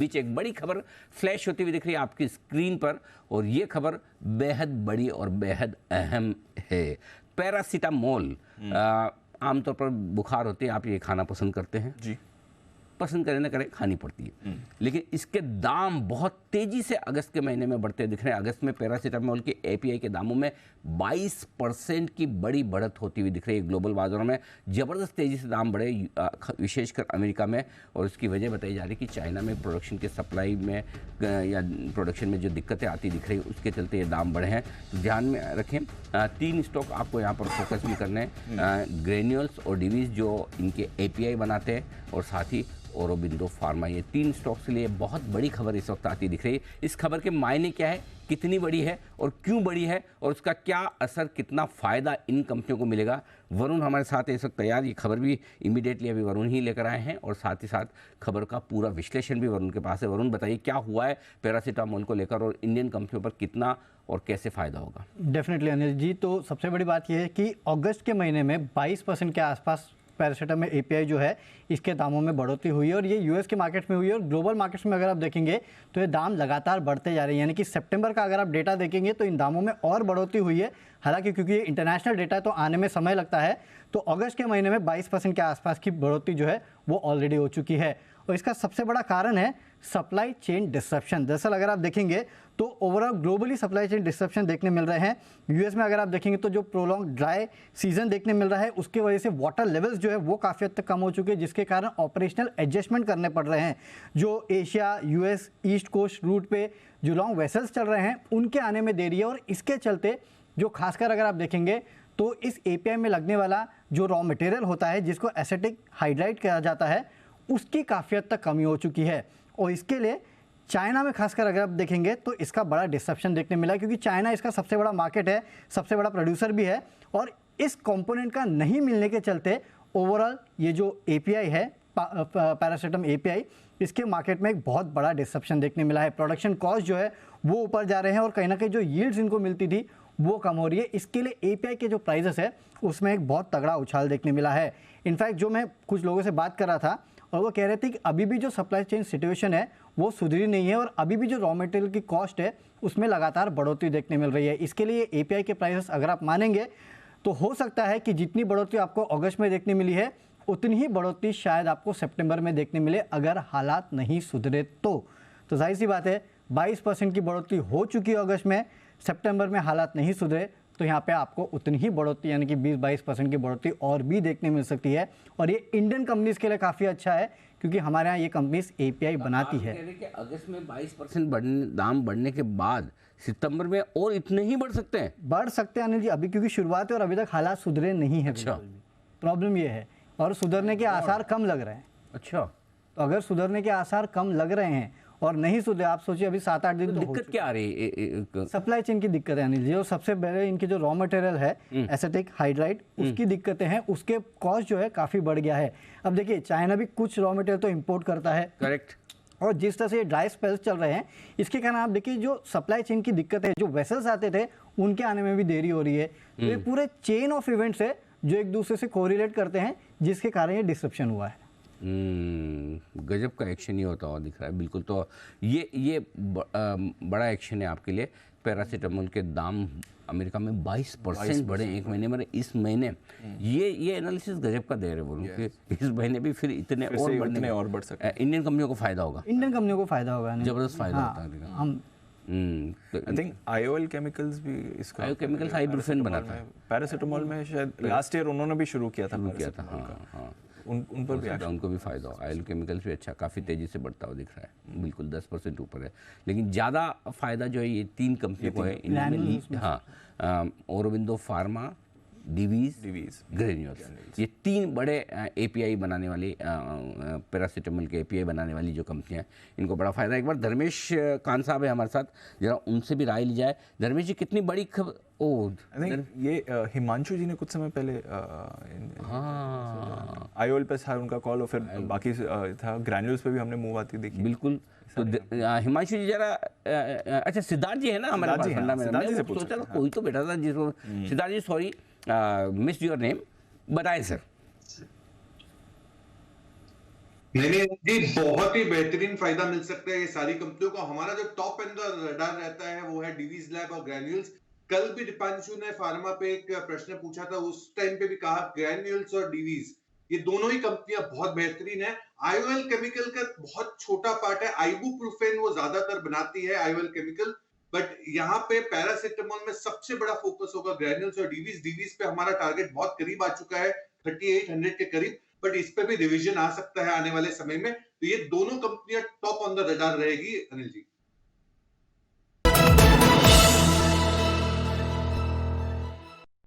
बीच एक बड़ी खबर फ्लैश होती हुई दिख रही है आपकी स्क्रीन पर, और ये खबर बेहद बड़ी और बेहद अहम है। पैरासीटामोल, आमतौर पर बुखार होते हैं, आप ये खाना पसंद करते हैं जी। पसंद करें ना करें, खानी पड़ती है, लेकिन इसके दाम बहुत तेजी से अगस्त के महीने में बढ़ते दिख रहे हैं। अगस्त में पैरासीटामोल के एपीआई के दामों में 22% की बड़ी बढ़त होती हुई दिख रही है। ग्लोबल बाजारों में ज़बरदस्त तेज़ी से दाम बढ़े, विशेषकर अमेरिका में, और उसकी वजह बताई जा रही है कि चाइना में प्रोडक्शन के सप्लाई में या प्रोडक्शन में जो दिक्कतें आती दिख रही है, उसके चलते ये दाम बढ़े हैं। तो ध्यान में रखें, 3 स्टॉक आपको यहाँ पर फोकस भी करने हैं, ग्रेन्यूल्स और डिवीज़ जो इनके एपीआई बनाते हैं, और साथ ही औरोबिंदो फार्मा। ये 3 स्टॉक्स के लिए बहुत बड़ी खबर इस वक्त आती दिख रही है। इस खबर के मायने क्या है, कितनी बड़ी है और क्यों बड़ी है, और उसका क्या असर, कितना फ़ायदा इन कंपनियों को मिलेगा। वरुण हमारे साथ है इस वक्त तैयार। ये खबर भी इमीडिएटली अभी वरुण ही लेकर आए हैं, और साथ ही साथ खबर का पूरा विश्लेषण भी वरुण के पास है। वरुण बताइए क्या हुआ है पैरासीटामोल को लेकर, और इंडियन कंपनियों पर कितना और कैसे फ़ायदा होगा। डेफिनेटली अनिल जी, तो सबसे बड़ी बात यह है कि अगस्त के महीने में 22% के आसपास पैरासीटामोल एपीआई जो है इसके दामों में बढ़ोतरी हुई है, और ये यूएस के मार्केट में हुई है। और ग्लोबल मार्केट्स में अगर आप देखेंगे तो ये दाम लगातार बढ़ते जा रहे हैं, यानी कि सितंबर का अगर आप डेटा देखेंगे तो इन दामों में और बढ़ोतरी हुई है। हालांकि क्योंकि ये इंटरनेशनल डेटा है तो आने में समय लगता है, तो अगस्त के महीने में 22% के आसपास की बढ़ोतरी जो है वो ऑलरेडी हो चुकी है। और इसका सबसे बड़ा कारण है सप्लाई चेन डिस्रप्शन। दरअसल अगर आप देखेंगे तो overall globally supply chain disruption देखने मिल रहे हैं। यूएस में अगर आप देखेंगे तो जो प्रोलॉन्ग ड्राई सीजन देखने मिल रहा है, उसकी वजह से वाटर लेवल्स जो है वो काफ़ी हद तक कम हो चुके हैं, जिसके कारण ऑपरेशनल एडजस्टमेंट करने पड़ रहे हैं। जो Asia, US, East Coast route पे जो लॉन्ग वेसल्स चल रहे हैं उनके आने में देरी है, और इसके चलते जो खासकर अगर आप देखेंगे तो इस एपीआई में लगने वाला जो रॉ मटेरियल होता है, जिसको एसिटिक हाइड्राइड कहा जाता है, उसकी काफ़ी हद तक कमी हो चुकी है। और इसके लिए चाइना में खासकर अगर आप देखेंगे तो इसका बड़ा डिस्रप्शन देखने मिला, क्योंकि चाइना इसका सबसे बड़ा मार्केट है, सबसे बड़ा प्रोड्यूसर भी है, और इस कंपोनेंट का नहीं मिलने के चलते ओवरऑल ये जो एपीआई है पैरासीटामोल एपीआई, इसके मार्केट में एक बहुत बड़ा डिस्रप्शन देखने मिला है। प्रोडक्शन कॉस्ट जो है वो ऊपर जा रहे हैं, और कहीं ना कहीं जो यील्ड्स इनको मिलती थी वो कम हो रही है। इसके लिए एपीआई के जो प्राइसेस है उसमें एक बहुत तगड़ा उछाल देखने मिला है। इनफैक्ट जो मैं कुछ लोगों से बात कर रहा था और वो कह रहे थे कि अभी भी जो सप्लाई चेन सिचुएशन है वो सुधरी नहीं है, और अभी भी जो रॉ मटेरियल की कॉस्ट है उसमें लगातार बढ़ोतरी देखने मिल रही है। इसके लिए एपीआई के प्राइसेस अगर आप मानेंगे तो हो सकता है कि जितनी बढ़ोतरी आपको अगस्त में देखने मिली है उतनी ही बढ़ोतरी शायद आपको सितंबर में देखने मिले, अगर हालात नहीं सुधरे तो जाहिर सी बात है 22% की बढ़ोतरी हो चुकी है अगस्त में, सितंबर में हालात नहीं सुधरे तो यहाँ पे आपको उतनी ही बढ़ोतरी यानी कि 20-22% की बढ़ोतरी और भी देखने मिल सकती है। और ये इंडियन कंपनीज के लिए काफ़ी अच्छा है, क्योंकि हमारे यहाँ ये कंपनीज एपीआई बनाती है। कह रहे कि अगस्त में 22% दाम बढ़ने के बाद सितंबर में और इतने ही बढ़ सकते हैं। बढ़ सकते हैं अनिल जी, अभी क्योंकि शुरुआत है और अभी तक हालात सुधरे नहीं है। अच्छा, प्रॉब्लम ये है, और सुधरने के आसार कम लग रहे हैं। अच्छा, तो अगर सुधरने के आसार कम लग रहे हैं और नहीं सुधरे, आप सोचिए अभी 7-8 दिन तो दिक्कत क्या आ रही है? सप्लाई चेन की दिक्कत है अनिल जी, और सबसे पहले इनके जो रॉ मटेरियल है एसिटिक हाइड्राइड, उसकी दिक्कतें हैं, उसके कॉस्ट जो है काफ़ी बढ़ गया है। अब देखिए चाइना भी कुछ रॉ मटेरियल तो इम्पोर्ट करता है, करेक्ट, और जिस तरह से ये ड्राई स्पेल्स चल रहे हैं इसके कारण आप देखिए जो सप्लाई चेन की दिक्कत है, जो वेसल्स आते थे उनके आने में भी देरी हो रही है। तो ये पूरे चेन ऑफ इवेंट्स है जो एक दूसरे से कोरिलेट करते हैं, जिसके कारण ये डिस्रप्शन हुआ है। गजब का एक्शन ही होता हुआ दिख रहा है बिल्कुल। तो ये बड़ा एक्शन है आपके लिए। पैरासीटामोल के दाम अमेरिका में 22% बढ़े एक महीने में, इस महीने ये एनालिसिस गजब का दे रहे बोलूँ कि इस महीने भी फिर इतने और बढ़ सकते हैं। इंडियन कंपनियों को फायदा होगा, इंडियन कंपनियों को फायदा होगा, जबरदस्त फायदा होता है। हम आई थिंक आईओएल केमिकल्स भी इसका, आईओ केमिकल्स आइब्रूफेन बनाता है पैरासीटामोल में, शायद लास्ट ईयर उन्होंने भी शुरू किया था। हाँ, उन पर भी उनको भी फायदा हो। ऑयल केमिकल्स भी अच्छा काफ़ी तेज़ी से बढ़ता हुआ दिख रहा है, बिल्कुल 10% ऊपर है। लेकिन ज़्यादा फायदा जो है ये 3 कंपनियों को है इनमें। हाँ, औरोबिंदो फार्मा, डिवीज़, ग्रेन्यूल्स, ये 3 बड़े एपीआई बनाने वाली, पैरासीटामोल के एपीआई बनाने वाली जो कंपनियां हैं, इनको बड़ा फायदा। एक बार धर्मेश कान साहब है हमारे साथ, जरा उनसे भी राय ली जाए। धर्मेश जी, कितनी बड़ी खबर? ये हिमांशु जी ने कुछ समय पहले आईओएल पे था उनका कॉल, और फिर बाकी था ग्रैन्यूल्स पे भी हमने मूव आती देखी। बिल्कुल। तो हिमांशु जी जरा, अच्छा सिद्धार्थ जी है ना हमारे पास, सोचा कोई तो बैठा था जिसको, सिद्धार्थ जी सॉरी मिस्ड योर नेम, बताएं सर। नहीं नहीं जी, बहुत ही बेहतरीन फायदा मिल सकता है ये सारी कंपनियों को। हमारा जो टॉप एंड द रडार रहता है वो है डिवीज लैब और ग्रैन्यूल्स। कल भी दीपांशु ने फार्मा पे एक प्रश्न पूछा था, उस टाइम पे भी कहा ग्रैन्यूल्स और डिवीज ये दोनों ही कंपनियां बहुत बेहतरीन है। आईओएल केमिकल का बहुत छोटा पार्ट है, आइबुप्रोफेन वो ज्यादातर बनाती है आईओएल केमिकल, बट यहाँ पे पैरासिटामोल में सबसे बड़ा फोकस होगा ग्रैन्यूल्स और डीवीज। डीवीज पे हमारा टारगेट बहुत करीब आ चुका है, 3800 के करीब, बट इस पे भी रिवीजन आ सकता है आने वाले समय में। तो ये दोनों कंपनियां टॉप ऑन द रडार रहेगी अनिल जी।